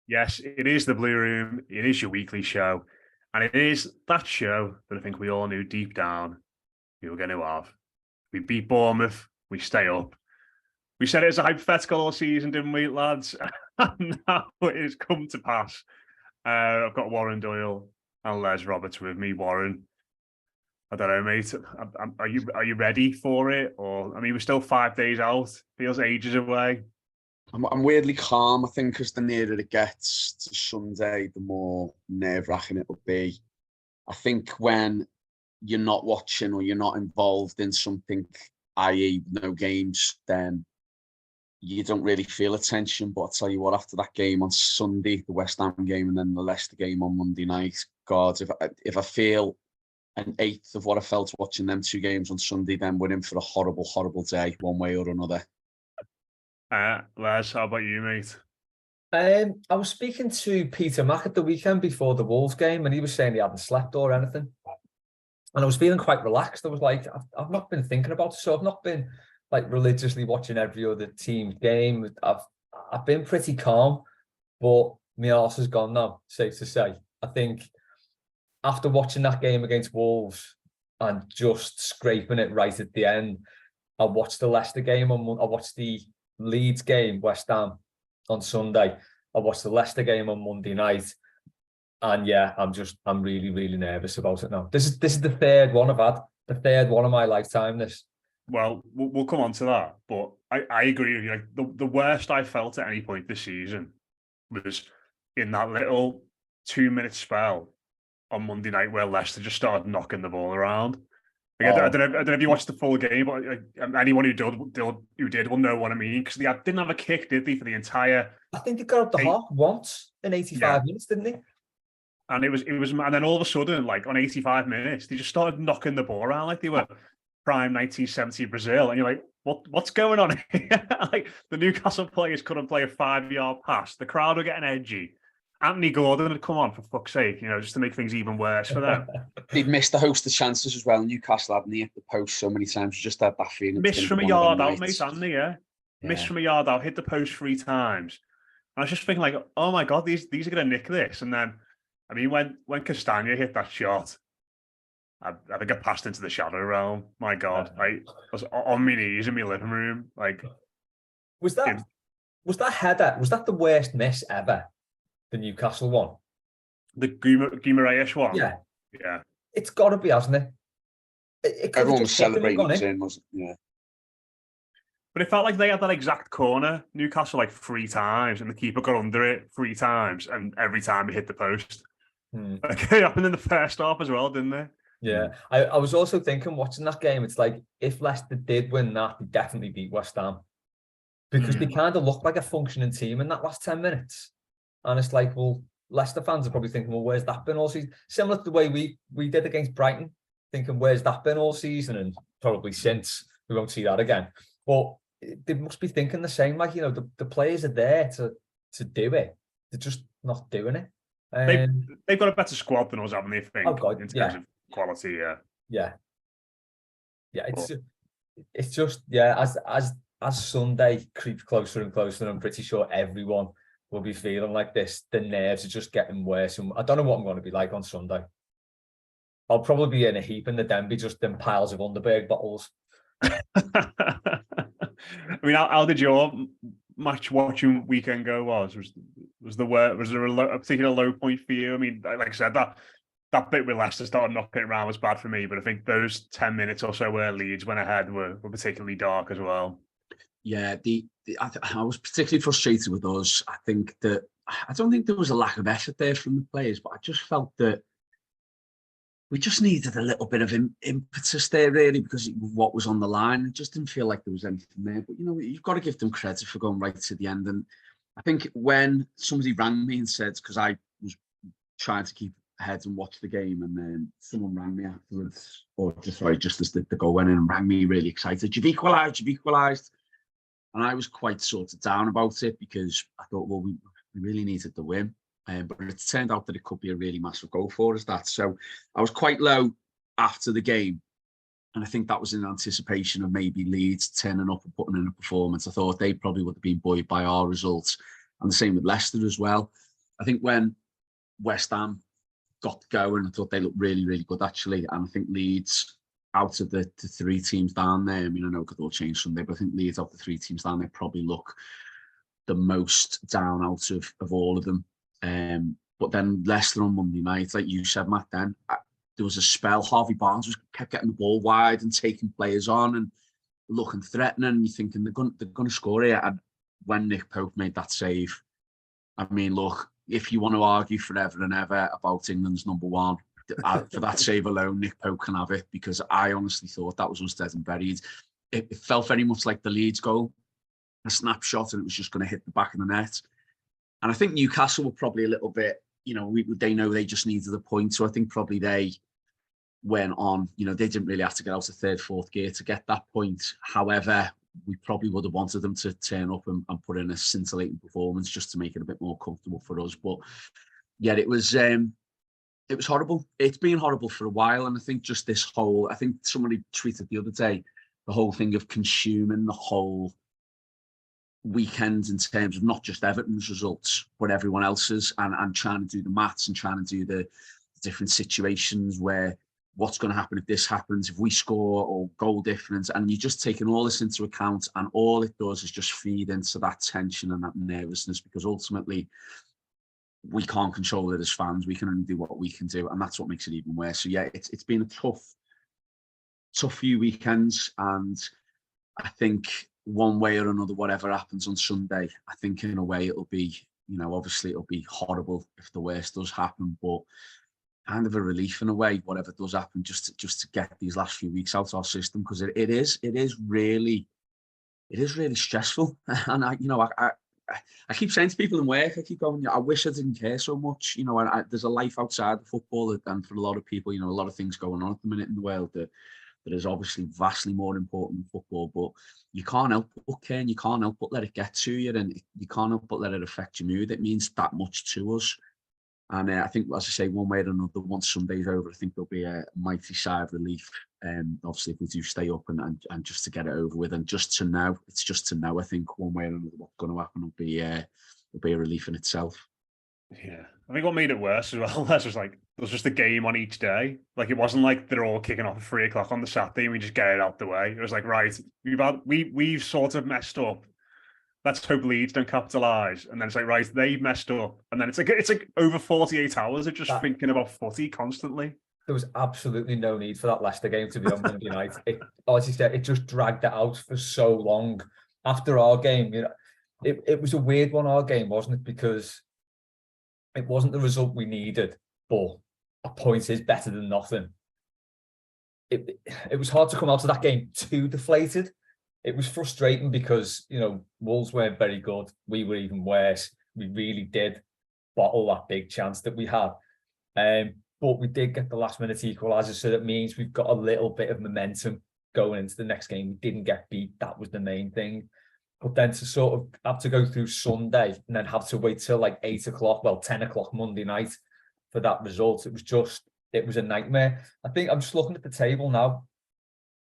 Yes, it is the Blue Room. It is your weekly show. And it is that show that I think we all knew deep down we were going to have. We beat Bournemouth. We stay up. We said it as a hypothetical all season, didn't we, lads? And now it has come to pass. I've got Warren Doyle and Les Roberts with me. Warren, I don't know, mate. Are you ready for it? Or I mean, we're still 5 days out. Feels ages away. I'm weirdly calm, I think, as the nearer it gets to Sunday, the more nerve-wracking it will be. I think when you're not watching or you're not involved in something, i.e. no games, then you don't really feel a tension. But I'll tell you what, after that game on Sunday, the West Ham game, and then the Leicester game on Monday night, God, if I feel an eighth of what I felt watching them two games on Sunday, then we're in for a horrible, horrible day, one way or another. Les, how about you, mate? I was speaking to Peter Mack at the weekend before the Wolves game, and he was saying he hadn't slept or anything. And I was feeling quite relaxed. I was like, I've not been thinking about it, so I've not been like religiously watching every other team's game. I've been pretty calm, but my arse has gone now, safe to say. I think after watching that game against Wolves and just scraping it right at the end, I watched the Leicester game I watched the Leeds game, West Ham, on Sunday. I watched the Leicester game on Monday night. And yeah, I'm really, really nervous about it now. This is the third one I've had, the third one of my lifetime, this. Well, we'll come on to that. But I agree with you. Like, the worst I felt at any point this season was in that little 2-minute spell on Monday night where Leicester just started knocking the ball around. Like, I don't know if you watched the full game, but anyone who did will know what I mean, because they didn't have a kick, did they, for the entire... I think they got up the half once in 85 minutes, didn't they? And it was, and then all of a sudden, like on 85 minutes, they just started knocking the ball around like they were prime 1970 Brazil. And you're like, what's going on here? Like, the Newcastle players couldn't play a 5-yard pass. The crowd were getting edgy. Anthony Gordon had come on, for fuck's sake, just to make things even worse for them. They'd missed a host of chances as well. Newcastle hadn't hit the post so many times. You just had that feeling. Missed from a yard out, mate, hadn't they? Yeah. Missed from a yard out, hit the post 3 times. And I was just thinking, like, oh my God, these are going to nick this. And then, I mean, when Castagna hit that shot, I think I passed into the shadow realm. My God, I was on my knees in my living room. Like, was that header? Was that the worst miss ever? The Newcastle one, the Guimaraes one. Yeah. It's got to be, hasn't it? Everyone was celebrating, wasn't it? Yeah. But it felt like they had that exact corner, Newcastle, like 3 times, and the keeper got under it 3 times, and every time he hit the post. Like, it happened in the first half as well, didn't they? Yeah. I was also thinking, watching that game, it's like, if Leicester did win that, they definitely beat West Ham. Because they kind of looked like a functioning team in that last 10 minutes. And it's like, well, Leicester fans are probably thinking, well, where's that been all season? Similar to the way we did against Brighton, thinking, where's that been all season? And probably since, we won't see that again. But they must be thinking the same, like, the players are there to do it. They're just not doing it. They've got a better squad than us, haven't they, I think, in terms of quality, Yeah, it's just, as Sunday creeps closer and closer, I'm pretty sure everyone will be feeling like this. The nerves are just getting worse. And I don't know what I'm going to be like on Sunday. I'll probably be in a heap in the Denby, just in piles of Underberg bottles. I mean, how did your match watching weekend go? Was there a particular low point for you? I mean, like I said, that bit with Leicester started knocking it around was bad for me, but I think those 10 minutes or so where Leeds went ahead were particularly dark as well. Yeah, I was particularly frustrated with us. I don't think there was a lack of effort there from the players, but I just felt that we just needed a little bit of impetus there, really, because of what was on the line. It just didn't feel like there was anything there. But, you've got to give them credit for going right to the end. And I think when somebody rang me and said, because I was trying to keep ahead and watch the game, and then someone rang me afterwards, just as the goal went in, and rang me really excited. You've equalised. And I was quite sort of down about it, because I thought, well, we really needed the win. But it turned out that it could be a really massive goal for us, that. So I was quite low after the game. And I think that was in anticipation of maybe Leeds turning up and putting in a performance. I thought they probably would have been buoyed by our results. And the same with Leicester as well. I think when West Ham got going, I thought they looked really, really good actually. And I think Leeds, out of the three teams down there, I mean, I know it could all change Sunday, but I think Leeds, out of the three teams down there, probably look the most down out of all of them. But then Leicester on Monday night, like you said, Matt, then there was a spell. Harvey Barnes kept getting the ball wide and taking players on and looking threatening. And you're thinking they're going to score here. And when Nick Pope made that save, I mean, look, if you want to argue forever and ever about England's number one, for that save alone, Nick Pope can have it, because I honestly thought that was us dead and buried. It felt very much like the Leeds goal, a snapshot, and it was just going to hit the back of the net. And I think Newcastle were probably a little bit, they know they just needed a point. So I think probably they went on, they didn't really have to get out of third, fourth gear to get that point. However, we probably would have wanted them to turn up and put in a scintillating performance just to make it a bit more comfortable for us. But yeah, it was horrible. It's been horrible for a while. And I think just this whole, I think somebody tweeted the other day, the whole thing of consuming the whole weekend in terms of not just Everton's results, but everyone else's, and trying to do the maths and trying to do the different situations where what's going to happen if this happens, if we score, or goal difference. And you're just taking all this into account, and all it does is just feed into that tension and that nervousness, because ultimately we can't control it as fans. We can only do what we can do, and that's what makes it even worse. So yeah, it's been a tough few weekends, and I think one way or another, whatever happens on Sunday, I think in a way it'll be, obviously it'll be horrible if the worst does happen, but kind of a relief in a way, whatever does happen, just to get these last few weeks out of our system, because it is really stressful. And I keep saying to people in work, I keep going, I wish I didn't care so much. There's a life outside of football, and for a lot of people, a lot of things going on at the minute in the world that is obviously vastly more important than football. But you can't help but care, and you can't help but let it get to you, and you can't help but let it affect your mood. It means that much to us. And I think, as I say, one way or another, once Sunday's over, I think there'll be a mighty sigh of relief. Obviously, if we do stay up and just to get it over with, and just to know, I think one way or another what's going to happen will be a relief in itself. Yeah, I think what made it worse as well, there was just a game on each day. Like, it wasn't like they're all kicking off at 3 o'clock on the Saturday and we just get it out the way. It was like, right, we've sort of messed up. Let's hope Leeds don't capitalise. And then it's like, right, they've messed up. And then it's like over 48 hours of just thinking about footy constantly. There was absolutely no need for that Leicester game to be on Monday night. As you said, it just dragged it out for so long. After our game, it was a weird one, our game, wasn't it? Because it wasn't the result we needed, but a point is better than nothing. It was hard to come out of that game too deflated. It was frustrating because, Wolves weren't very good. We were even worse. We really did bottle that big chance that we had. But we did get the last minute equaliser, so that means we've got a little bit of momentum going into the next game. We didn't get beat. That was the main thing. But then to sort of have to go through Sunday and then have to wait till like 8 o'clock, 10 o'clock Monday night for that result, it was a nightmare. I think I'm just looking at the table now.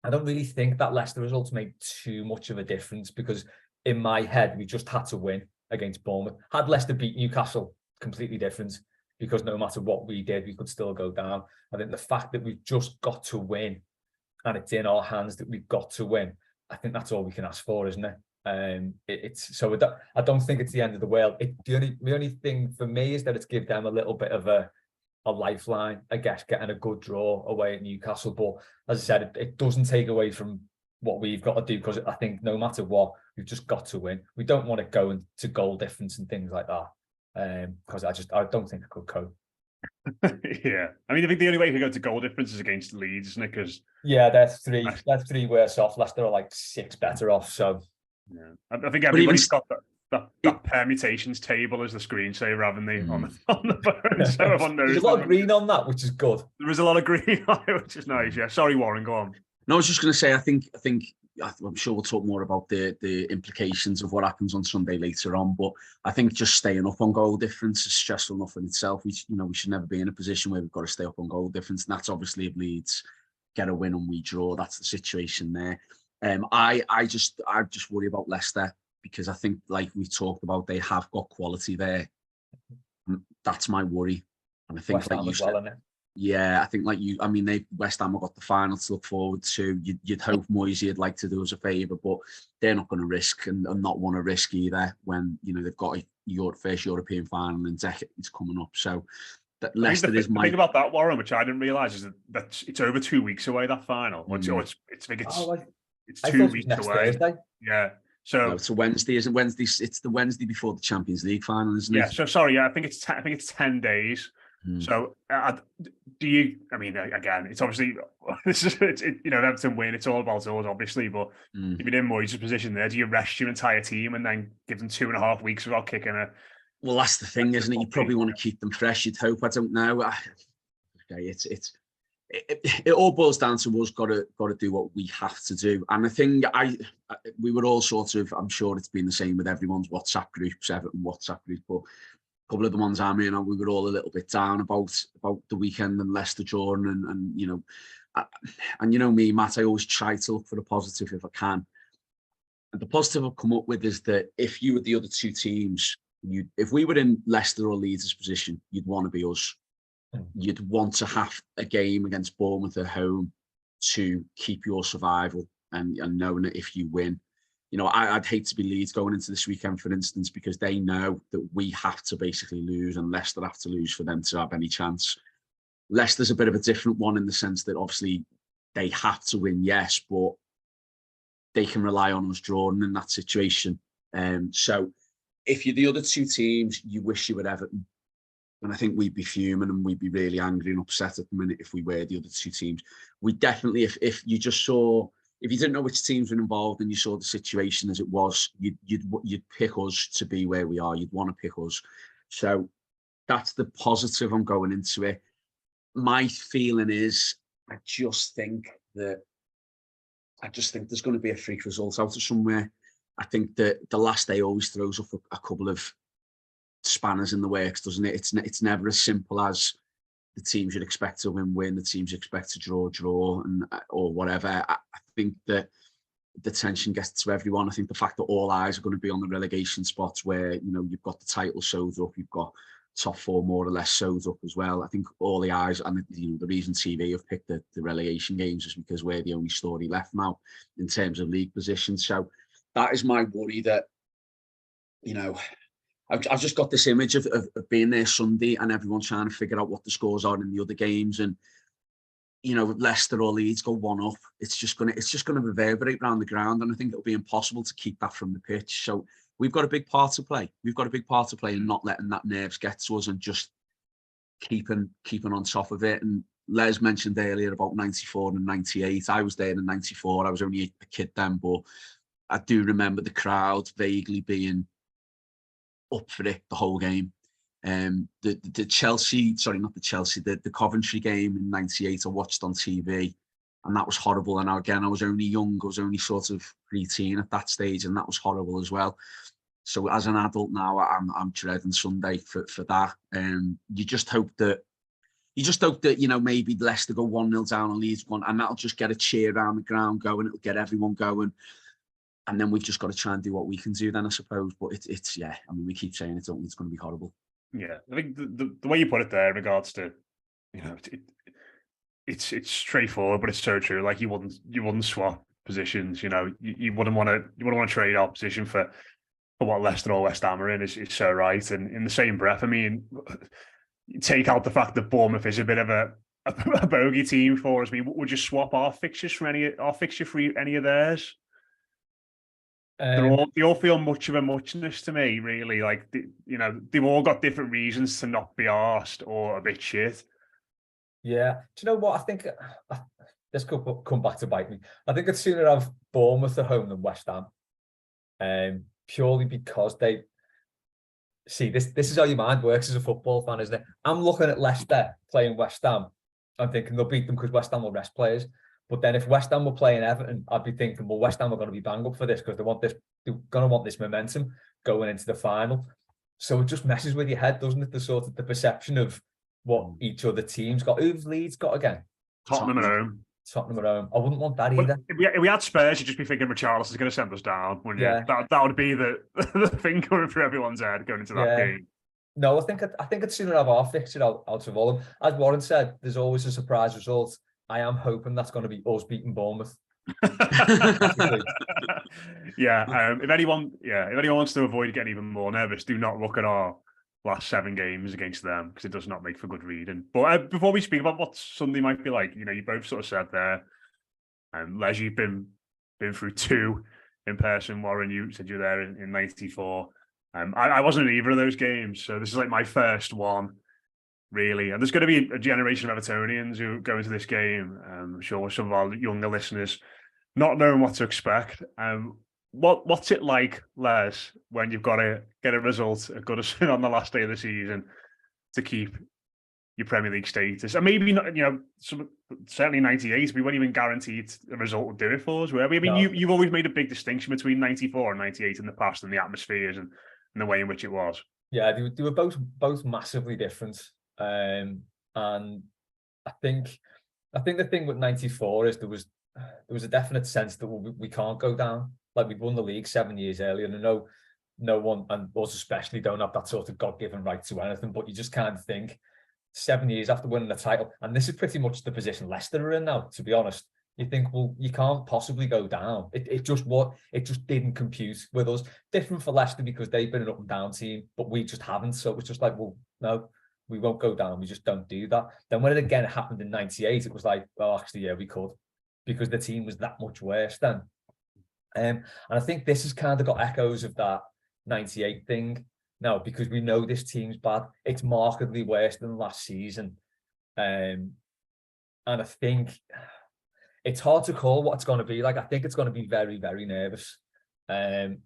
I don't really think that Leicester results made too much of a difference, because in my head, we just had to win against Bournemouth. Had Leicester beat Newcastle, completely different, because no matter what we did, we could still go down. I think the fact that we've just got to win, and it's in our hands that we've got to win, I think that's all we can ask for, isn't it? I don't think it's the end of the world. The only thing for me is that it's give them a little bit of a lifeline, I guess, getting a good draw away at Newcastle. But as I said, it doesn't take away from what we've got to do, because I think no matter what, we've just got to win. We don't want to go into goal difference and things like that, because I don't think I could cope. Yeah, I mean, I think the only way we go to goal difference is against Leeds, isn't it? Because they're three worse off. Leicester are like 6 better off. So yeah, I think everybody's got that permutations table as the screensaver, haven't they, on the phone? So everyone knows. There's a lot of green on that, which is good. There is a lot of green on it, which is nice. Yeah. Sorry, Warren, go on. No, I was just going to say, I'm sure we'll talk more about the implications of what happens on Sunday later on, but I think just staying up on goal difference is stressful enough in itself. We should never be in a position where we've got to stay up on goal difference, and that's obviously if Leeds get a win and we draw. That's the situation there. I just worry about Leicester, because I think, like we talked about, they have got quality there, that's my worry. And I think, West like Ham you as said, well, isn't it? yeah, I think like you, I mean, West Ham have got the final to look forward to. You'd hope Moisey would like to do us a favour, but they're not going to risk and not want to risk either when, you know, they've got a first European final in decades coming up. So that I think Leicester is the my... thing about that, Warren, which I didn't realise, is that it's over 2 weeks away, that final. Or I think Oh, it's I two thought it was weeks next away. Thursday. Yeah. No, So it's a Wednesday, isn't it? Wednesday. It's the Wednesday before the Champions League final, isn't yeah. it? So sorry. Yeah, I think it's 10 days. So do you? I mean, again, it's obviously you know, Everton win. It's all about us, obviously. But if you're in Moyes' position there, do you rest your entire team and then give them 2.5 weeks without kicking a? Well, that's the thing, isn't it? You probably want to keep them fresh. You'd hope. I don't know. Okay, it all boils down to us got to do what we have to do. And the thing we were all sort of, I'm sure it's been the same with everyone's WhatsApp groups, Everton WhatsApp groups, but a couple of the ones I'm in, we were all a little bit down about the weekend and Leicester drawing, and you know, and you know me, Matt, I always try to look for the positive if I can. And the positive I've come up with is that if you were the other two teams, if we were in Leicester or Leeds' position, you'd want to be us. You'd want to have a game against Bournemouth at home to keep your survival and knowing that if you win, you know, I'd hate to be Leeds going into this weekend, for instance, because they know that we have to basically lose and Leicester have to lose for them to have any chance. Leicester's a bit of a different one in the sense that obviously they have to win, yes, but they can rely on us drawing in that situation. So if you're the other two teams, you wish you were Everton. And I think we'd be fuming and we'd be really angry and upset at the minute if we were the other two teams. We definitely, if you just saw, if you didn't know which teams were involved and you saw the situation as it was, you'd pick us to be where we are. You'd want to pick us. So that's the positive I'm going into it. My feeling is, I just think there's going to be a freak result out of somewhere. I think that the last day always throws up a couple of spanners in the works, doesn't it? It's never as simple as the teams you'd expect to win, the teams you expect to draw, and or whatever. I think that the tension gets to everyone. I think the fact that all eyes are going to be on the relegation spots, where you know you've got the title sewed up, you've got top four more or less sewed up as well. I think all the eyes, and the reason TV have picked the relegation games is because we're the only story left now in terms of league position. So that is my worry, that you know, I've just got this image of being there Sunday and everyone trying to figure out what the scores are in the other games, and you know, Leicester or Leeds go one up. It's just gonna reverberate around the ground, and I think it'll be impossible to keep that from the pitch. So we've got a big part to play. We've got a big part to play in not letting that nerves get to us and just keeping on top of it. And Les mentioned earlier about 94 and 98. I was there in 94. I was only a kid then, but I do remember the crowd vaguely being up for it the whole game. The Chelsea, sorry, not the Chelsea, the Coventry game in 98 I watched on TV, and that was horrible. And again, I was only young, I was only sort of preteen at that stage, and that was horrible as well. So as an adult now, I'm dreading Sunday for that. You just hope that you know, maybe Leicester go 1-0 down on Leeds one, and that'll just get a cheer around the ground going. It'll get everyone going. And then we've just got to try and do what we can do then, I suppose. But it's yeah, I mean, we keep saying it's going to be horrible. Yeah, I think the way you put it there in regards to, you know, it's straightforward, but it's so true. Like you wouldn't swap positions. You know, you wouldn't want to trade our position for what Leicester or West Ham are in. Is so right. And in the same breath, I mean, take out the fact that Bournemouth is a bit of a bogey team for us. I mean, would you swap our fixtures for any of theirs? They all feel much of a muchness to me, really. Like, you know, they've all got different reasons to not be arsed or a bit shit. Yeah. Do you know what? I think this could come back to bite me. I think I'd sooner have Bournemouth at home than West Ham. Purely because they see this is how your mind works as a football fan, isn't it? I'm looking at Leicester playing West Ham. I'm thinking they'll beat them because West Ham will rest players. But then if West Ham were playing Everton, I'd be thinking, well, West Ham are going to be bang up for this because they're going to want this momentum going into the final. So it just messes with your head, doesn't it? The perception of what each other team's got. Who've Leeds got again? Tottenham at home. Tottenham at home. I wouldn't want that either. If we had Spurs, you'd just be thinking Richarlison is going to send us down, wouldn't you? That would be the thing going through everyone's head going into that game. No, I think I'd sooner have our fixture out of all of them. As Warren said, there's always a surprise result. I am hoping that's going to be us beating Bournemouth. If anyone wants to avoid getting even more nervous, do not look at our last 7 games against them, because it does not make for good reading. But before we speak about what Sunday might be like, you both sort of said there, Les, you've been through 2 in person. Warren, you said you were there in '94. I wasn't in either of those games, so this is like my first one, really. And there's going to be a generation of Evertonians who go into this game. I'm sure some of our younger listeners not knowing what to expect. What's it like, Les, when you've got to get a result at Goodison on the last day of the season to keep your Premier League status? And maybe not, certainly '98, we weren't even guaranteed a result would do it for us, were we? I mean, No. you've always made a big distinction between '94 and '98 in the past, and the atmospheres and the way in which it was. Yeah, they were both massively different. And I think the thing with '94 is there was a definite sense that we can't go down. Like, we'd won the league 7 years earlier, and no one, and us especially, don't have that sort of God-given right to anything. But you just kind of think 7 years after winning the title, and this is pretty much the position Leicester are in now, to be honest. You think, well, you can't possibly go down. It just didn't compute with us. Different for Leicester because they've been an up and down team, but we just haven't. So it was just like, well, no, we won't go down. We just don't do that. Then when it again happened in '98, it was like, well, actually, yeah, we could, because the team was that much worse then. And I think this has kind of got echoes of that '98 thing now, because we know this team's bad. It's markedly worse than last season. And I think it's hard to call what it's going to be like. I think it's going to be very, very nervous. There'll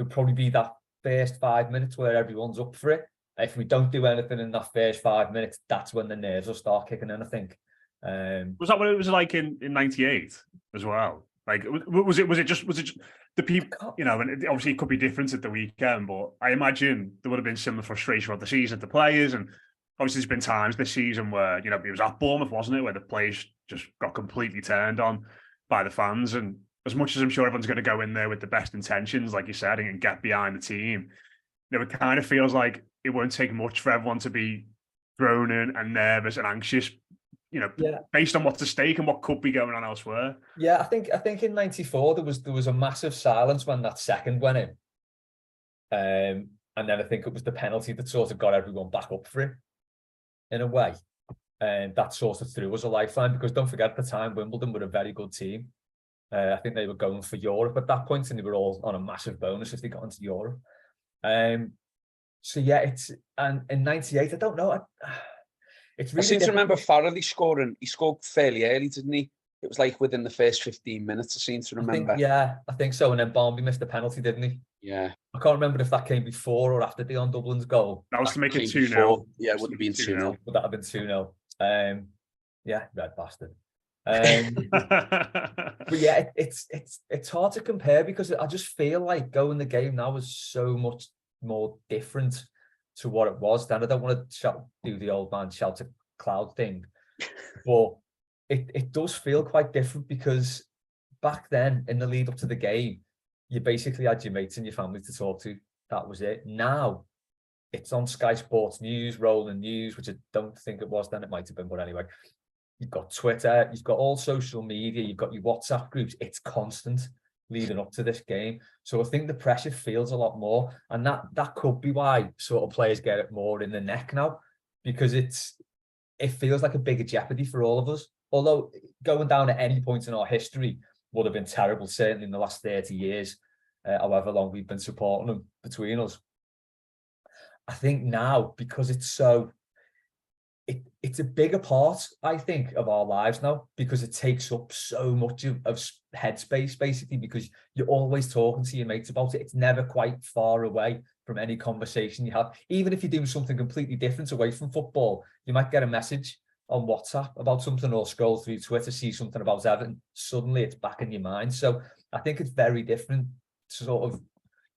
probably be that first 5 minutes where everyone's up for it. If we don't do anything in that first 5 minutes, that's when the nerves will start kicking in, I think. Was that what it was like in '98 as well? Like, was it just the people? And obviously it could be different at the weekend, but I imagine there would have been similar frustration of the season to players. And obviously there's been times this season where it was at Bournemouth, wasn't it, where the players just got completely turned on by the fans. And as much as I'm sure everyone's going to go in there with the best intentions, like you said, and get behind the team, it kind of feels like it won't take much for everyone to be thrown in and nervous and anxious, based on what's at stake and what could be going on elsewhere. Yeah, I think in '94 there was a massive silence when that second went in. And then I think it was the penalty that sort of got everyone back up for it, in a way. And that sort of threw us a lifeline, because don't forget, at the time, Wimbledon were a very good team. I think they were going for Europe at that point, and they were all on a massive bonus if they got into Europe. So yeah, and in '98, I don't know. It's really I seem to remember Farrelly scoring. He scored fairly early, didn't he? It was like within the first 15 minutes, I seem to remember. I think so. And then Barnby missed the penalty, didn't he? Yeah. I can't remember if that came before or after Dion Dublin's goal. That was to make it 2-0. Yeah, it would have been 2-0. Would that have been 2-0? Yeah, red bastard. But yeah, it's hard to compare, because I just feel like going the game now is so much more different to what it was then. I don't want to do the old man shout to cloud thing, but it does feel quite different, because back then, in the lead up to the game, you basically had your mates and your family to talk to. That was it. Now it's on Sky Sports News, rolling news, which I don't think it was then. It might have been, but anyway, you've got Twitter, you've got all social media, you've got your WhatsApp groups. It's constant leading up to this game. So I think the pressure feels a lot more, and that could be why sort of players get it more in the neck now, because it feels like a bigger jeopardy for all of us. Although going down at any point in our history would have been terrible, certainly in the last 30 years, however long we've been supporting them between us. I think now, because it's a bigger part, I think, of our lives now, because it takes up so much of headspace, basically, because you're always talking to your mates about it. It's never quite far away from any conversation you have. Even if you're doing something completely different away from football, you might get a message on WhatsApp about something, or scroll through Twitter, see something about Everton. Suddenly it's back in your mind. So I think it's very different to sort of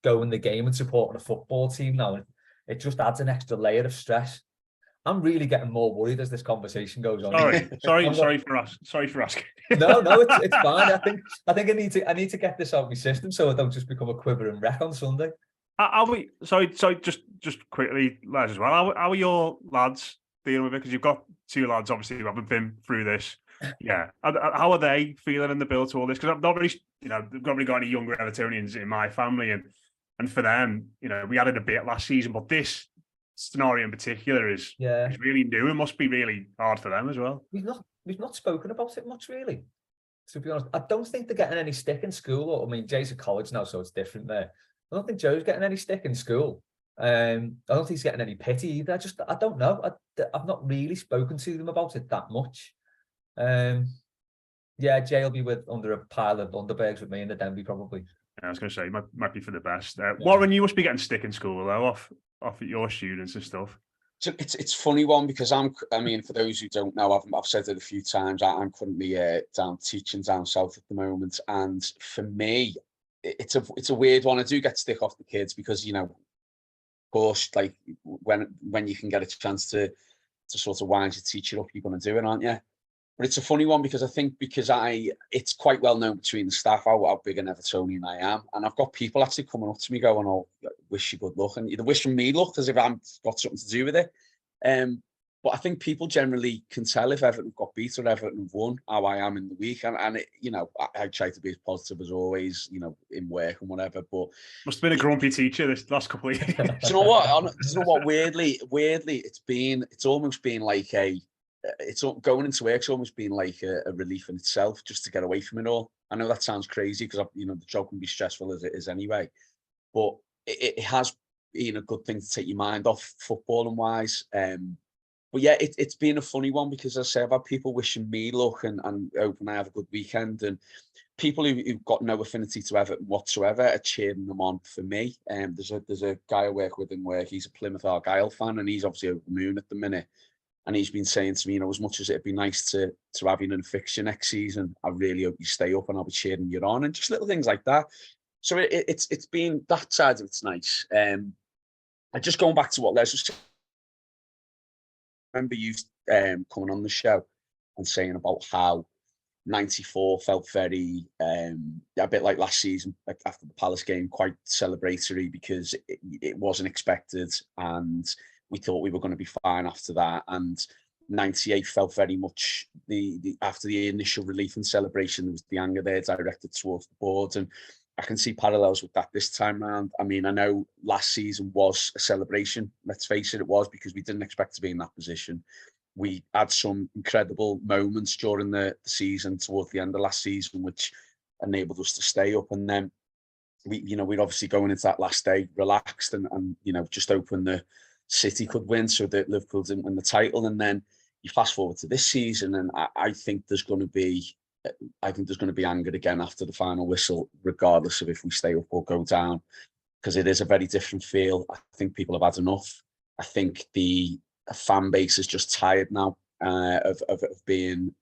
go in the game and supporting a football team now. And it just adds an extra layer of stress. I'm really getting more worried as this conversation goes on. Sorry for asking. No, it's fine. I think I need to get this out of my system, so I don't just become a quivering wreck on Sunday. Are we? So just quickly, lads, as well. How are your lads dealing with it? Because you've got two lads, obviously, who haven't been through this. Yeah, how are they feeling in the build to all this? Because I'm not really, they've not really got any younger Evertonians in my family, and for them, we had it a bit last season, but this scenario in particular is really new. It must be really hard for them as well. We've not spoken about it much, really. To be honest, I don't think they're getting any stick in school. I mean, Jay's at college now, so it's different there. I don't think Joe's getting any stick in school. I don't think he's getting any pity either. I don't know. I've not really spoken to them about it that much. Yeah, Jay will be under a pile of Underbergs with me in the Denby probably. Yeah, I was going to say, might be for the best. Warren, you must be getting stick in school though, off at your students and stuff. So it's a funny one because I mean, for those who don't know, I've said it a few times. I'm currently down teaching down south at the moment, and for me, it's a weird one. I do get stick off the kids because of course, like when you can get a chance to sort of wind your teacher up, you're going to do it, aren't you? But it's a funny one because I think it's quite well known between the staff how big an Evertonian I am, and I've got people actually coming up to me going, "Oh, wish you good luck," and they wish from me luck as if I've got something to do with it. But I think people generally can tell if Everton got beat or Everton have won how I am in the week, and I try to be as positive as always, in work and whatever. But must have been a grumpy teacher this last couple of years. Do you know what? Weirdly, it's almost been like it's going into work's almost been like a relief in itself, just to get away from it all. I know that sounds crazy because the job can be stressful as it is anyway, but it has been a good thing to take your mind off footballing wise. But yeah, it's been a funny one because as I say, I've had people wishing me luck and hoping I have a good weekend, and people who've got no affinity to Everton whatsoever are cheering them on for me. There's a guy I work with in work. He's a Plymouth Argyle fan, and he's obviously over the moon at the minute. And he's been saying to me, as much as it'd be nice to have you in a fixture next season, I really hope you stay up and I'll be cheering you on, and just little things like that. So it's been that side of it's nice. And just going back to what Les was saying, I remember you coming on the show and saying about how 94 felt very a bit like last season, like after the Palace game, quite celebratory because it wasn't expected and we thought we were going to be fine after that. And 98 felt very much the after the initial relief and celebration, there was the anger there directed towards the board. And I can see parallels with that this time round. I mean, I know last season was a celebration. Let's face it, it was, because we didn't expect to be in that position. We had some incredible moments during the season towards the end of last season, which enabled us to stay up. And then we're obviously going into that last day relaxed and just hoping the City could win so that Liverpool didn't win the title. And then you fast forward to this season, and I think there's going to be anger again after the final whistle, regardless of if we stay up or go down, because it is a very different feel. I think people have had enough. I think the fan base is just tired now of being.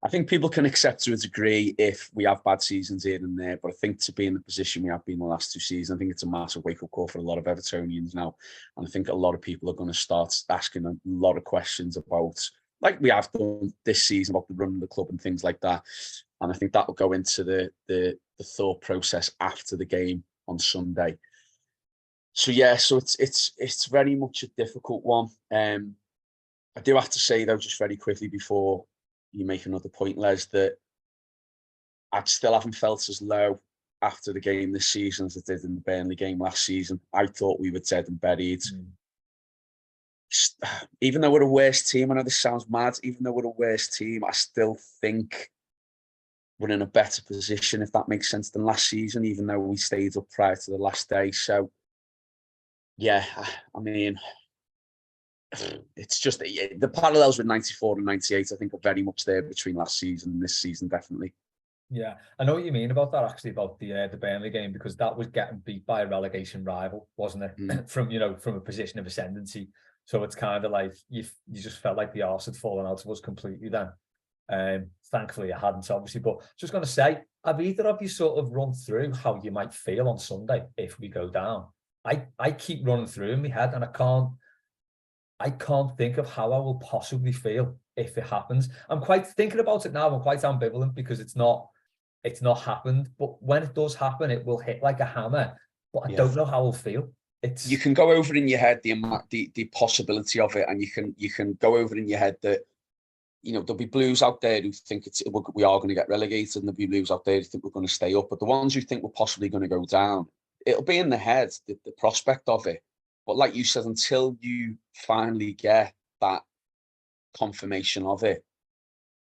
I think people can accept to a degree if we have bad seasons here and there, but I think to be in the position we have been the last two seasons, I think it's a massive wake-up call for a lot of Evertonians now. And I think a lot of people are going to start asking a lot of questions about, like we have done this season, about the run of the club and things like that. And I think that will go into the thought process after the game on Sunday. So yeah, so it's very much a difficult one. I do have to say though, just very quickly before you make another point, Les, that I still haven't felt as low after the game this season as I did in the Burnley game last season. I thought we were dead and buried. Even though we're a worse team, I know this sounds mad, even though we're a worse team, I still think we're in a better position, if that makes sense, than last season, even though we stayed up prior to the last day. So, yeah, I mean, it's just the parallels with 94 and 98, I think, are very much there between last season and this season, definitely. Yeah, I know what you mean about that, actually, about the Burnley game, because that was getting beat by a relegation rival, wasn't it? From a position of ascendancy. So it's kind of like you just felt like the arse had fallen out of us completely then. Thankfully, it hadn't, obviously. But just going to say, have either of you sort of run through how you might feel on Sunday if we go down? I keep running through in my head, and I can't think of how I will possibly feel if it happens. I'm quite thinking about it now. I'm quite ambivalent because it's not happened. But when it does happen, it will hit like a hammer. but I don't know how I'll feel. You can go over in your head the possibility of it, and you can go over in your head that, you know, there'll be Blues out there who think we are going to get relegated, and there'll be Blues out there who think we're going to stay up. But the ones who think we're possibly going to go down, it'll be in the head, the prospect of it. But like you said, until you finally get that confirmation of it,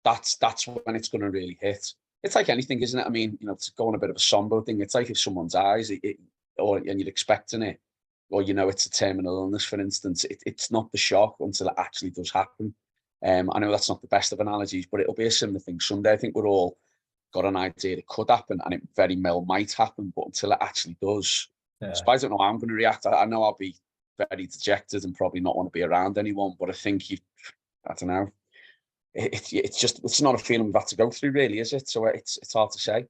that's when it's going to really hit. It's like anything, isn't it? I mean, you know, to go on a bit of a somber thing, it's like if someone dies, and you're expecting it, or you know it's a terminal illness, for instance, it's not the shock until it actually does happen. I know that's not the best of analogies, but it'll be a similar thing Sunday. I think we're all got an idea it could happen, and it very well might happen, but until it actually does, so I don't know how I'm going to react. I know I'll be very dejected and probably not want to be around anyone, but I think I don't know. It's not a feeling we've had to go through, really, is it? So it's hard to say.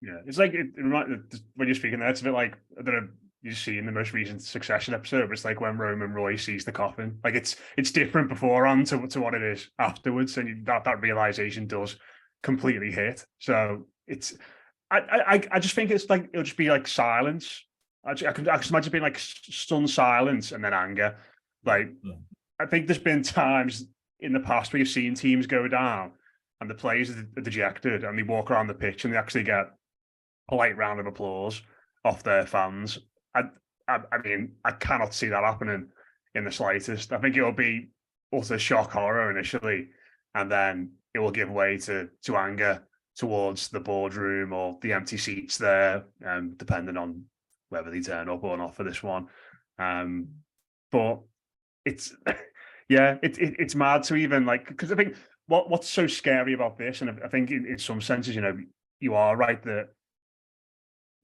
Yeah, it's like when you're speaking there, it's a bit like, I don't know, you see in the most recent Succession episode, but it's like when Roman Roy sees the coffin. Like it's different beforehand to what it is afterwards, and that realization does completely hit. So it's I just think it's like it'll just be like silence. I can imagine being like stunned silence and then anger. Like I think there's been times in the past where you've seen teams go down and the players are dejected and they walk around the pitch and they actually get a polite round of applause off their fans. I mean, I cannot see that happening in the slightest. I think it'll be also shock horror initially, and then it will give way to anger towards the boardroom or the empty seats there, depending on whether they turn up or not for this one. But it's yeah, it's mad to even like, because I think what's so scary about this, and I think in some senses, you know, you are right that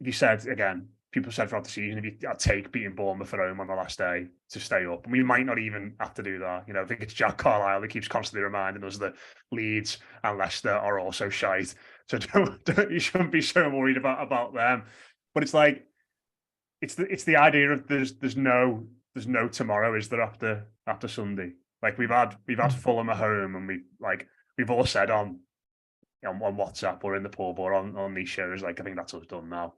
you said again, people said throughout the season, if you take beating Bournemouth at home on the last day to stay up, and we might not even have to do that. You know, I think it's Jack Carlisle who keeps constantly reminding us that Leeds and Leicester are also shite. So you shouldn't be so worried about them. But it's like it's the idea of there's no tomorrow, is there, after Sunday? Like we've had Fulham at home, and we've all said on WhatsApp or in the pub or on these shows, like I think that's us done now.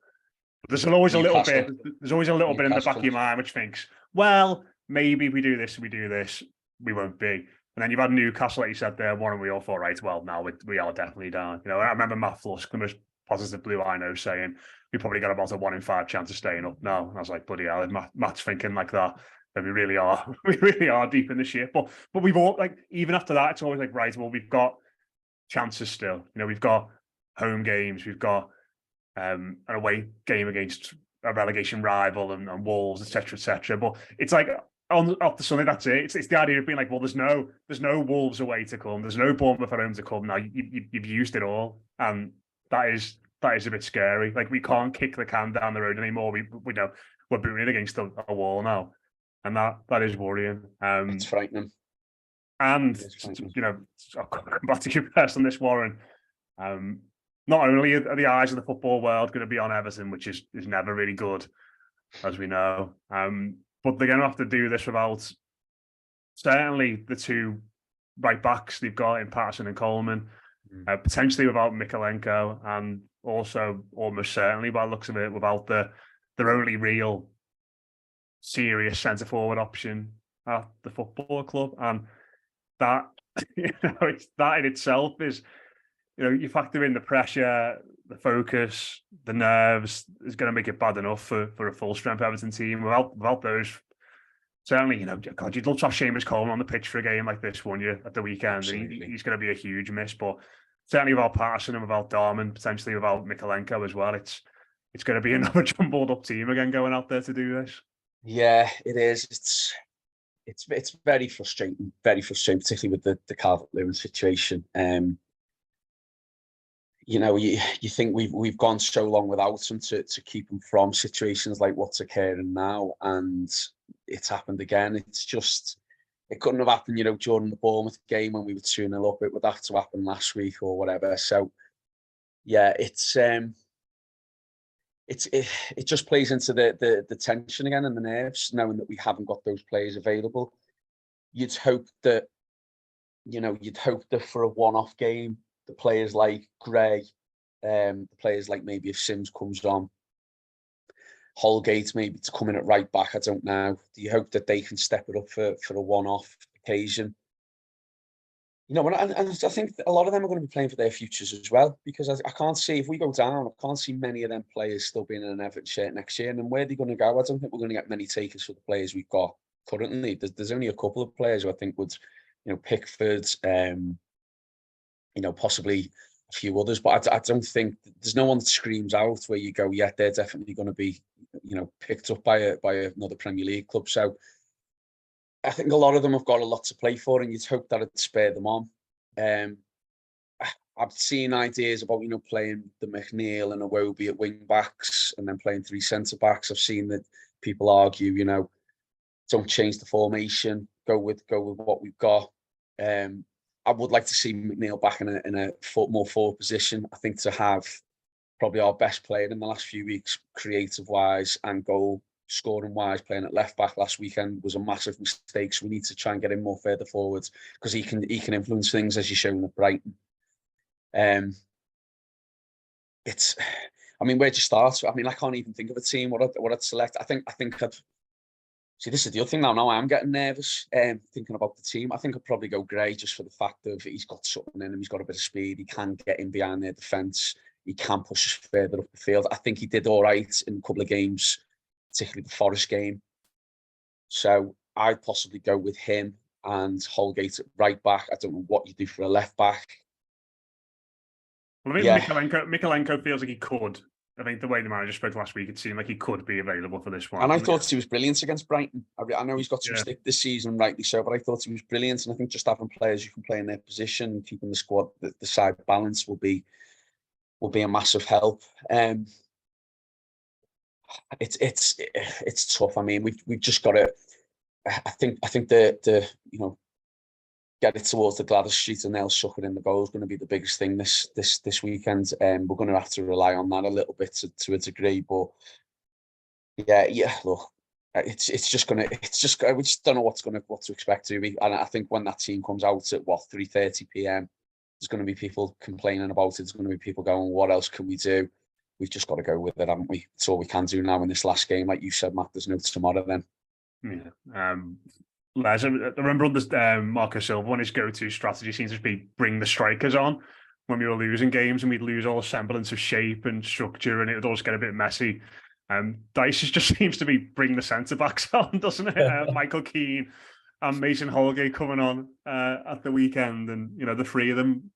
There's always a little bit. There's always a little bit in the back of your mind which thinks, well, maybe if we do this, we won't be. And then you've had Newcastle, like you said there, one, and we all thought, right, well, now we are definitely down. You know, I remember Matt Flusk, the most positive blue I know, saying we probably got about a 1 in 5 chance of staying up now. And I was like, bloody hell, if Matt's thinking like that, then we really are deep in the shit. But we've all, like, even after that, it's always like, right, well, we've got chances still. You know, we've got home games, we've got an away game against a relegation rival and Wolves, etc. But it's like after Sunday, that's it. It's the idea of being like, well, there's no Wolves away to come, there's no Bournemouth at home to come. Now you've used it all, and that is a bit scary. Like we can't kick the can down the road anymore. We know we're booting against a wall now, and that is worrying. It's frightening. And you know, I'll come back to you first on this, Warren. Not only are the eyes of the football world going to be on Everton, which is never really good, as we know, but they're going to have to do this without certainly the two right backs they've got in Patterson and Coleman, potentially without Mikalenko, and also almost certainly, by the looks of it, without their only real serious centre forward option at the football club. And that, you know, that in itself is, you know, you factor in the pressure, the focus, the nerves, is going to make it bad enough for a full strength Everton team. Without those, certainly, you know, God, you'd love to have Seamus Coleman on the pitch for a game like this, wouldn't you, at the weekend? He's going to be a huge miss, but certainly without Patterson and without Darman, potentially without Mikalenko as well, it's going to be another jumbled up team again going out there to do this. Yeah, it is. It's very frustrating, particularly with the Calvert-Lewin situation. You know, you think we've gone so long without him to keep him from situations like what's occurring now, and it's happened again. It's just, it couldn't have happened, you know, during the Bournemouth game when we were 2-0 up. It would have to happen last week or whatever. So yeah, it just plays into the tension again and the nerves, knowing that we haven't got those players available. You'd hope that for a one-off game, the players like Gray, the players like maybe if Sims comes on, Holgate maybe to come in at right back. I don't know. Do you hope that they can step it up for a one-off occasion? You know, and I think a lot of them are going to be playing for their futures as well, because I can't see, if we go down, I can't see many of them players still being in an Everton shirt next year. And then where are they going to go? I don't think we're going to get many takers for the players we've got currently. There's only a couple of players who I think would, you know, Pickford, you know, possibly a few others, but I don't think there's no one that screams out where you go, yeah, they're definitely going to be, you know, picked up by another Premier League club. So I think a lot of them have got a lot to play for, and you'd hope that it'd spur them on. I've seen ideas about, you know, playing the McNeil and Iwobi at wing backs and then playing 3 centre backs. I've seen that people argue, you know, don't change the formation, go with what we've got. I would like to see McNeil back in a more forward position. I think to have probably our best player in the last few weeks, creative wise and goal scoring wise, playing at left back last weekend was a massive mistake. So we need to try and get him more further forwards, because he can influence things, as you've shown at Brighton. It's, I mean, where'd you start? I mean, I can't even think of a team what I'd select. I think I'd see. This is the other thing now. I am getting nervous thinking about the team. I think I'd probably go Gray, just for the fact of he's got something in him. He's got a bit of speed. He can get in behind their defence. He can push us further up the field. I think he did all right in a couple of games, particularly the Forest game. So I'd possibly go with him and Holgate at right back. I don't know what you do for a left back. Well, I think Mikalenko feels like he could. I think the way the manager spoke last week, it seemed like he could be available for this one. And I thought he was brilliant against Brighton. I know he's got some stick this season, rightly so, but I thought he was brilliant. And I think just having players who can play in their position, keeping the squad, the side balance will be a massive help. It's tough. I mean, we've just got to. I think the you know, get it towards the Gladys Street and they'll suck it in the goal is going to be the biggest thing this weekend. We're going to have to rely on that a little bit to a degree. But yeah. Look, we just don't know what to expect, do we? And I think when that team comes out at 3:30 p.m, there's going to be people complaining about it. There's going to be people going, "What else can we do?" We've just got to go with it, haven't we? It's all we can do now in this last game. Like you said, Matt, there's no tomorrow then. Yeah. Les, I remember on this Marco Silva, when his go-to strategy seems to be bring the strikers on when we were losing games, and we'd lose all semblance of shape and structure, and it would always get a bit messy. Dyche just seems to be bring the centre-backs on, doesn't it? Michael Keane and Mason Holgate coming on at the weekend, and you know, the three of them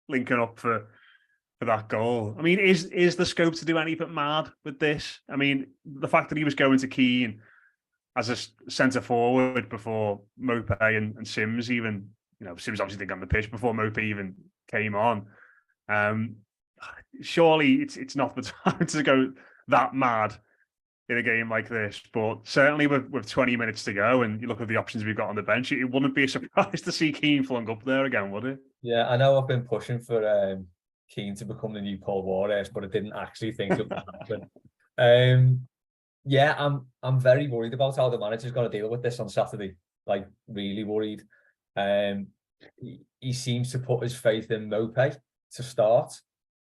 linking up for that goal. I mean, is the scope to do anything mad with this? I mean, the fact that he was going to Keane as a centre forward before Mopé and Sims even, you know, Sims obviously didn't get on the pitch before Mopé even came on. Surely it's not the time to go that mad in a game like this, but certainly with 20 minutes to go and you look at the options we've got on the bench, it wouldn't be a surprise to see Keane flung up there again, would it? Yeah, I know I've been pushing for Keane to become the new Paul Juarez, but I didn't actually think it would happen. Yeah, I'm very worried about how the manager's going to deal with this on Saturday. Like, really worried. He seems to put his faith in Mopé to start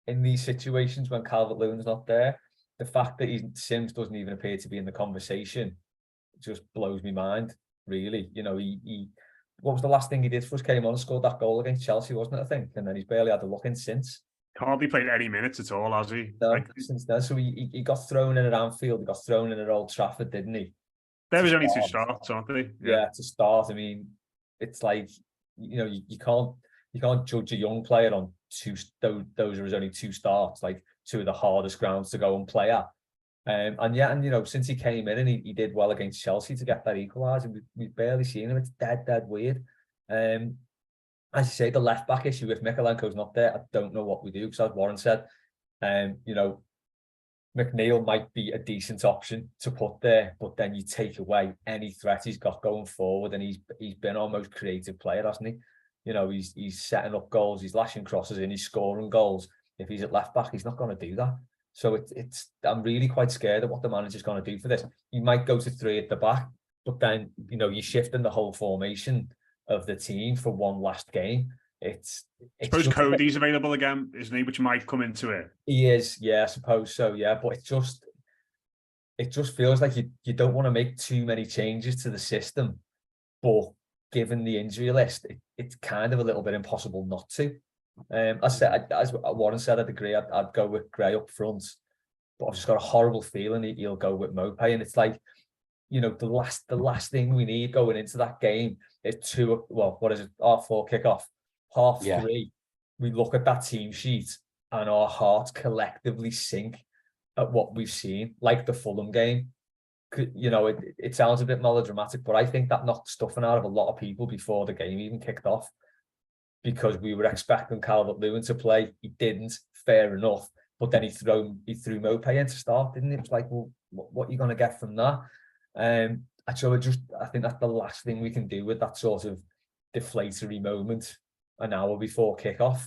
in these situations when Calvert-Lewin's not there. The fact that Sims doesn't even appear to be in the conversation just blows my mind, really. You know, he what was the last thing he did for us? Came on and scored that goal against Chelsea, wasn't it, I think? And then he's barely had a look in since. Hardly played any minutes at all, has he? No, since then. So he got thrown in at Anfield, he got thrown in at Old Trafford, didn't he? There was only 2 starts, aren't they? Yeah, to start. I mean, it's like, you know, you can't judge a young player on those are his only 2 starts, like 2 of the hardest grounds to go and play at. And you know, since he came in and he did well against Chelsea to get that equaliser, we've barely seen him. It's dead weird. As you say, the left back issue, if Mikalenko's not there, I don't know what we do, because as Warren said, you know, McNeil might be a decent option to put there, but then you take away any threat he's got going forward, and he's been our most creative player, hasn't he? You know, he's setting up goals, he's lashing crosses in, he's scoring goals. If he's at left back, he's not going to do that. So I'm really quite scared of what the manager's going to do for this. He might go to 3 at the back, but then, you know, you're shifting the whole formation of the team for one last game. I suppose Cody's available again, isn't he? Which might come into it. He is, yeah, I suppose so, yeah. But it's just, it just feels like you don't want to make too many changes to the system, but given the injury list, it's kind of a little bit impossible not to. As Warren said, I'd agree. I'd go with Gray up front, but I've just got a horrible feeling he'll go with Mopay, and it's like, you know, the last thing we need going into that game is what is it? R4 kickoff, half three. We look at that team sheet and our hearts collectively sink at what we've seen, like the Fulham game. You know, it sounds a bit melodramatic, but I think that knocked stuffing out of a lot of people before the game even kicked off, because we were expecting Calvert-Lewin to play. He didn't, fair enough. But then he threw Mopay in to start, didn't he? It was like, well, what are you going to get from that? So I think that's the last thing we can do with that sort of deflatory moment an hour before kickoff.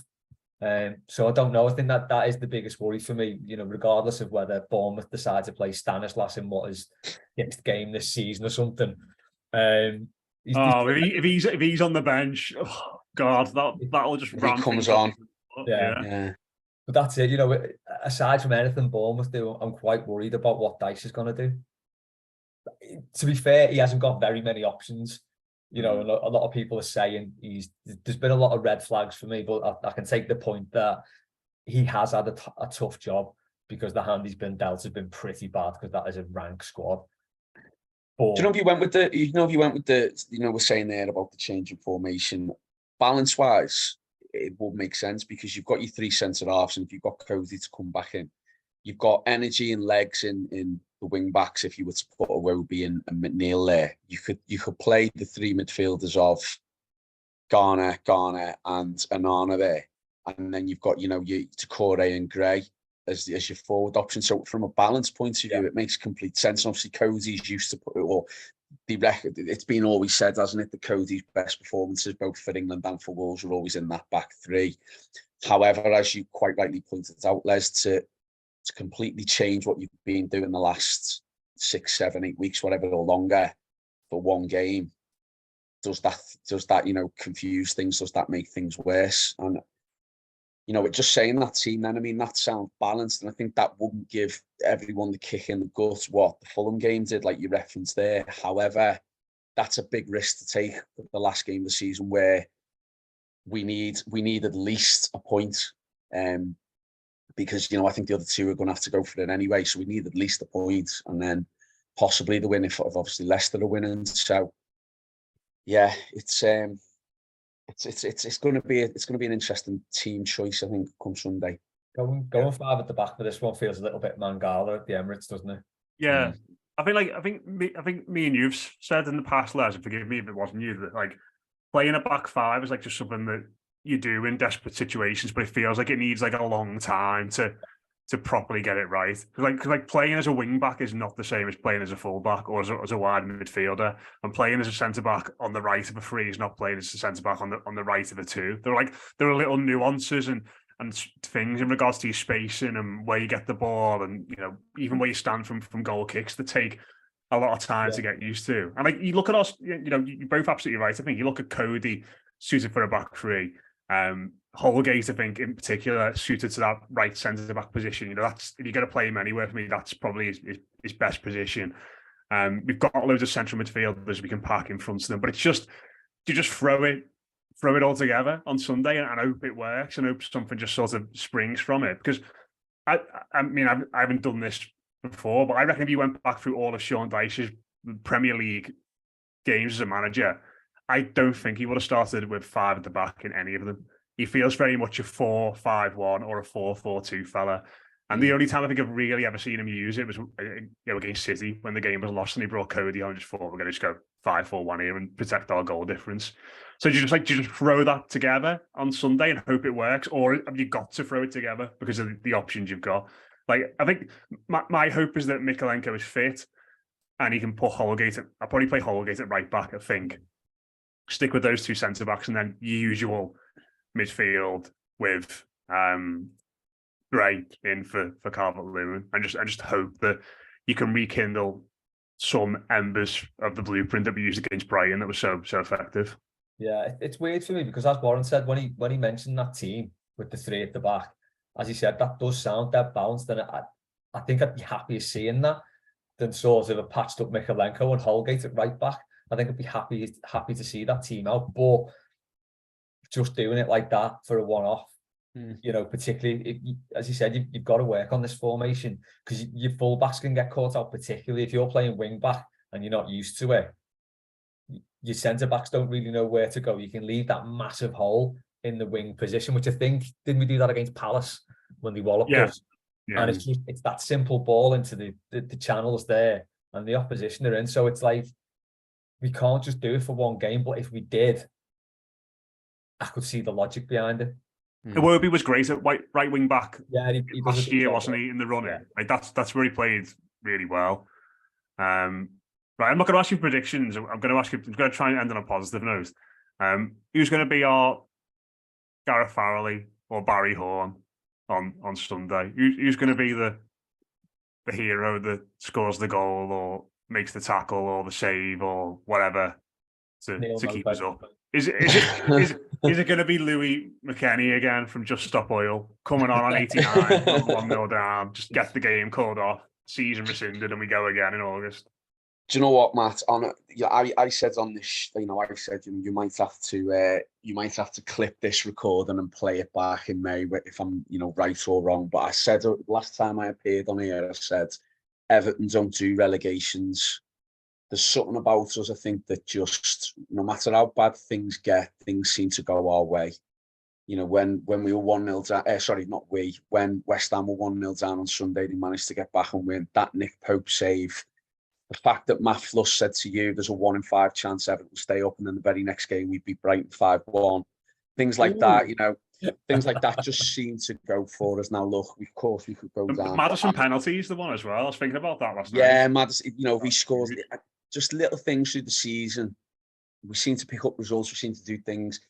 So I don't know. I think that is the biggest worry for me, you know, regardless of whether Bournemouth decide to play Stanislas in what is sixth game this season or something. If he's on the bench, oh God, that'll just if he comes on. Yeah. But that's it. You know, aside from anything Bournemouth do, I'm quite worried about what Dice is going to do. To be fair, he hasn't got very many options. You know, and a lot of people are saying there's been a lot of red flags for me, but I can take the point that he has had a tough job, because the hand he's been dealt has been pretty bad, because that is a rank squad. But, do you know if you went with we're saying there about the change in formation, balance wise, it would make sense, because you've got your three centre halves, and if you've got Cody to come back in, you've got energy and legs in the wing backs. If you were to put Iwobi and McNeil there, you could play the three midfielders of Garner and Anana there, and then you've got, you know, your Takore and Gray as your forward option. So from a balance point of view, it makes complete sense. Obviously, Cody's used to it's been always said, hasn't it, that Cody's best performances, both for England and for Wolves, are always in that back three. However, as you quite rightly pointed out, Les, to completely change what you've been doing the last 6, 7, 8 weeks, whatever, or longer, for one game, does that, you know, confuse things? Does that make things worse? And, you know, just saying that team then, I mean, that sounds balanced, and I think that wouldn't give everyone the kick in the gut what the Fulham game did, like you referenced there. However, that's a big risk to take at the last game of the season, where we need at least a point, because, you know, I think the other two are going to have to go for it anyway, so we need at least a point, and then possibly the win if obviously Leicester are winning. So yeah, it's going to be an interesting team choice, I think, come Sunday. Going 5 at the back for this one feels a little bit Mangala at the Emirates, doesn't it? Yeah. I think me and you've said in the past, Les, and forgive me if it wasn't you, that like playing a back five is like just something that you do in desperate situations, but it feels like it needs like a long time to properly get it right. Because like playing as a wing back is not the same as playing as a full back or as a wide midfielder. And playing as a centre back on the right of a three is not playing as a centre back on the right of a two. There are little nuances and things in regards to your spacing and where you get the ball, and, you know, even where you stand from goal kicks that take a lot of time to get used to. And like you look at us, you know, you're both absolutely right. I think you look at Cody suited for a back three. Holgate, I think, in particular, suited to that right centre back position. You know, that's, if you're going to play him anywhere, for me, that's probably his best position. We've got loads of central midfielders we can park in front of them, but it's just, you just throw it all together on Sunday and hope it works, and hope something just sort of springs from it. Because I haven't done this before, but I reckon if you went back through all of Sean Dyche's Premier League games as a manager, I don't think he would have started with 5 at the back in any of them. He feels very much a 4-5-1 or a 4-4-2 fella. And the only time I think I've really ever seen him use it was, you know, against City when the game was lost and he brought Cody on and just thought, we're going to just go 5-4-1 here and protect our goal difference. So do you just throw that together on Sunday and hope it works, or have you got to throw it together because of the options you've got? Like, I think my hope is that Mykolenko is fit and he can put Holgate. I'll probably play Holgate at right back, I think. Stick with those two centre backs, and then usual midfield with Gray in for Calvert-Lewin, and just hope that you can rekindle some embers of the blueprint that we used against Brighton that was so effective. Yeah, it's weird for me because, as Warren said, when he mentioned that team with the 3 at the back, as he said, that does sound that balanced, and I think I'd be happy seeing that. than sort of a patched up Mikalenko and Holgate at right back. I think I'd be happy to see that team out, but just doing it like that for a one-off, you know, particularly as you said, you've got to work on this formation because your fullbacks can get caught out, particularly if you're playing wing back and you're not used to it. Your centre backs don't really know where to go. You can leave that massive hole in the wing position, which I think, didn't we do that against Palace when they walloped us? Yeah. And it's that simple ball into the channels there and the opposition are in. So it's like, we can't just do it for one game, but if we did, I could see the logic behind it. Iwobi was great at right wing back. Yeah, he does last year, wasn't he, in the running? Yeah. Like that's where he played really well. Right, I'm not going to ask you predictions. I'm going to ask you. I'm going to try and end on a positive note. Who's going to be our Gareth Farrelly or Barry Horn on Sunday? Who's going to be the hero that scores the goal or makes the tackle or the save or whatever to keep us up? Is it going to be Louis McKennie again from Just Stop Oil coming on 89, 1-0 down, just get the game called off, season rescinded, and we go again in August? Do you know what, Matt? I said on this, I said you might have to clip this recording and play it back in May if I'm, right or wrong. But I said last time I appeared on here, I said Everton don't do relegations. There's something about us, I think, that just no matter how bad things get, things seem to go our way. When we were 1-0 down, when West Ham were 1-0 down on Sunday, they managed to get back and win. That Nick Pope save. The fact that Matt Fluss said to you, there's a 1 in 5 chance Everton will stay up, and then the very next game we beat Brighton 5-1. Things like that, things like that just seem to go for us. Now, look, of course, we could go down. Maddison penalties, the one as well. I was thinking about that last night. Yeah, Maddison, he scores just little things through the season. We seem to pick up results. We seem to do things.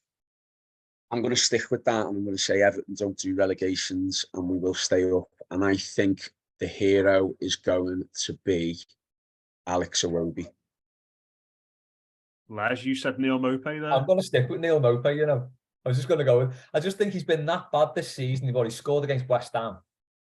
I'm going to stick with that, and I'm going to say Everton don't do relegations, and we will stay up. And I think the hero is going to be Alex Iwobi. Les, you said Neil Maupay there. I'm going to stick with Neil Maupay, I was just going to go with, I just think he's been that bad this season. He's already scored against West Ham.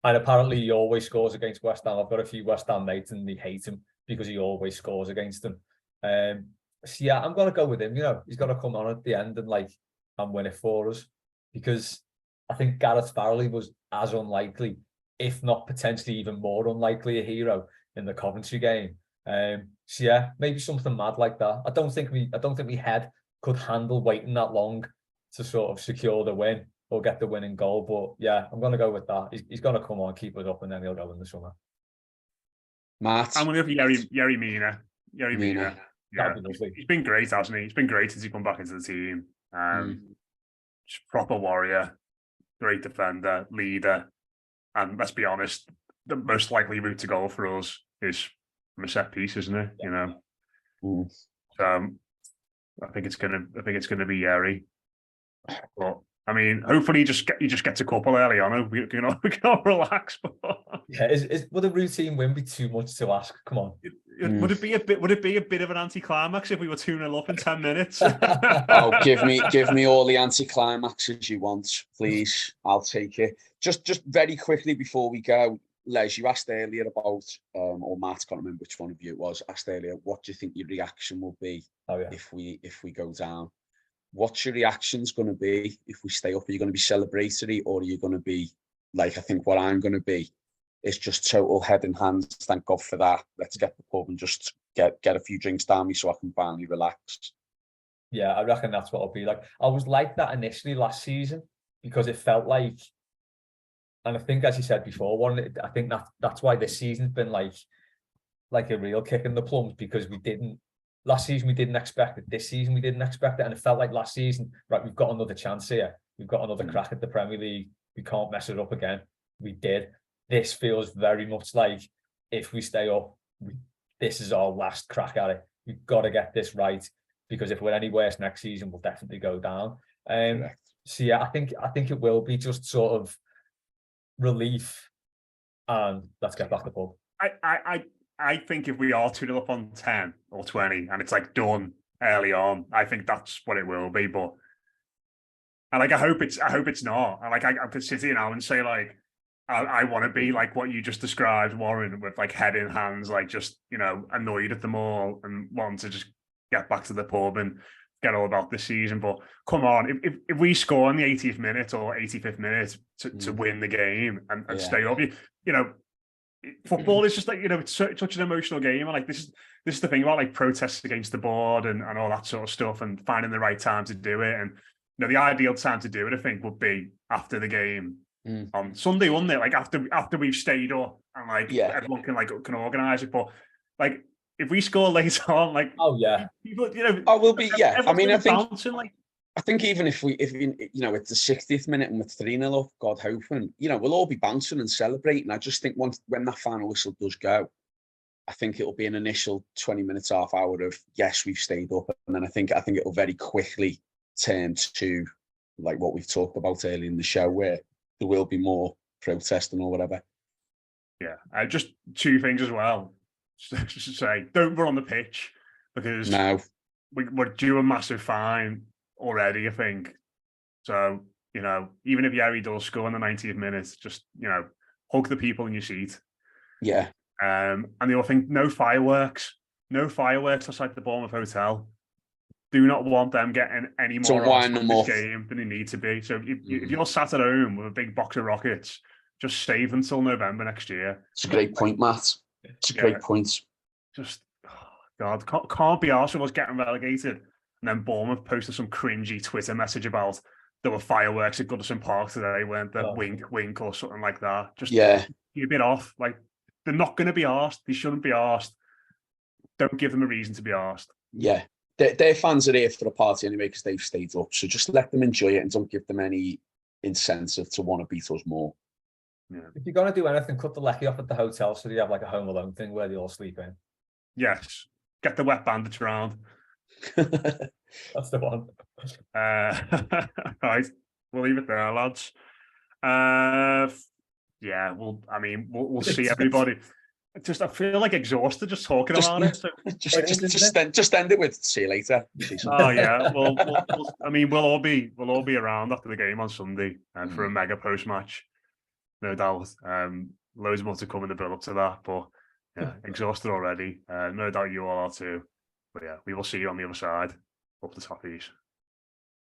And apparently he always scores against West Ham. I've got a few West Ham mates and they hate him because he always scores against them. So yeah, I'm going to go with him. He's got to come on at the end and win it for us. Because I think Gareth Farrelly was as unlikely, if not potentially even more unlikely, a hero in the Coventry game. So yeah, maybe something mad like that. I don't think we head could handle waiting that long to sort of secure the win or get the winning goal. But yeah, I'm going to go with that. He's going to come on, keep it up, and then he'll go in the summer. Matt, I'm going to go for Yerry Mina. Yerry Mina. Yeah, he's been great, hasn't he? He's been great since he come back into the team. Just proper warrior, great defender, leader, and let's be honest, the most likely route to goal for us is from a set piece, isn't it? Yeah. So I think it's gonna be Yerry. But I mean, hopefully you just get a couple early on. We can all relax. Yeah, would a routine win be too much to ask? Come on. Would it be a bit of an anticlimax if we were 2-0 up in 10 minutes? Oh, give me all the anticlimaxes you want, please. I'll take it. Just very quickly before we go, Les, you asked earlier about, or Matt, can't remember which one of you it was, asked earlier, what do you think your reaction will be if we go down? What's your reaction's going to be if we stay up? Are you going to be celebratory, or are you going to be like, I think what I'm going to be is just total head in hands. Thank God for that. Let's get the pub and just get a few drinks down me so I can finally relax. Yeah, I reckon that's what it'll be like. I was like that initially last season because it felt like, and I think, as you said before, I think that's why this season's been like a real kick in the plums, because last season we didn't expect it. This season we didn't expect it. And it felt like last season, right, we've got another chance here. We've got another crack at the Premier League. We can't mess it up again. We did. This feels very much like if we stay up, this is our last crack at it. We've got to get this right, because if we're any worse next season, we'll definitely go down. So yeah, I think it will be just sort of relief and let's get back to the pub. I think if we are 2-0 up on 10 or 20 and it's like done early on, I think that's what it will be. But I hope it's not. I could sit here now and say, like, I want to be like what you just described, Warren, with like head in hands, like just, you know, annoyed at them all and wanting to just get back to the pub and get all about this season. But come on, if we score in the 80th minute or 85th minute to win the game and stay up, you know, football is just like, you know, it's such an emotional game. And like this is the thing about like protests against the board and all that sort of stuff and finding the right time to do it. And, you know, the ideal time to do it, I think, would be after the game. On Sunday, wouldn't it? Like after we've stayed up and like everyone can organise it. But like if we score later on, like people, you know, we'll be I mean, I think bouncing, like, I think even if you know it's the 60th minute and we're 3-0 up, God hoping, you know, we'll all be bouncing and celebrating. I just think when that final whistle does go, I think it'll be an initial 20 minutes, half hour of yes, we've stayed up, and then I think it'll very quickly turn to like what we've talked about earlier in the show, where there will be more protesting or whatever. Yeah, just two things as well. Just to say, don't run on the pitch because we're due a massive fine already, I think. So, you know, even if Yerry does score in the 90th minute, just, you know, hug the people in your seat. Yeah. And the other thing, no fireworks outside the Bournemouth hotel. Do not want them getting any more off this game than they need to be. So if you're sat at home with a big box of rockets, just save until November next year. It's a great point, Matt. It's a great point. Just, God, can't be arsed with us getting relegated. And then Bournemouth posted some cringy Twitter message about there were fireworks at Goodison Park today, weren't there? Wink, wink, or something like that. Just be a bit off. Like, they're not going to be arsed. They shouldn't be arsed. Don't give them a reason to be arsed. Yeah. Their fans are here for the party anyway because they've stayed up. So just let them enjoy it and don't give them any incentive to want to beat us more. Yeah. If you're going to do anything, cut the lecky off at the hotel so you have like a Home Alone thing where they all sleep in. Yes. Get the wet bandits around. That's the one. Right. We'll leave it there, lads. Yeah, we'll see everybody. I feel like exhausted just talking about it. So. just end it with "see you later." Oh yeah, we'll all be around after the game on Sunday for a mega post match, no doubt. Loads more to come in the build up to that, but yeah, exhausted already. No doubt you all are too. But yeah, we will see you on the other side. Up the top,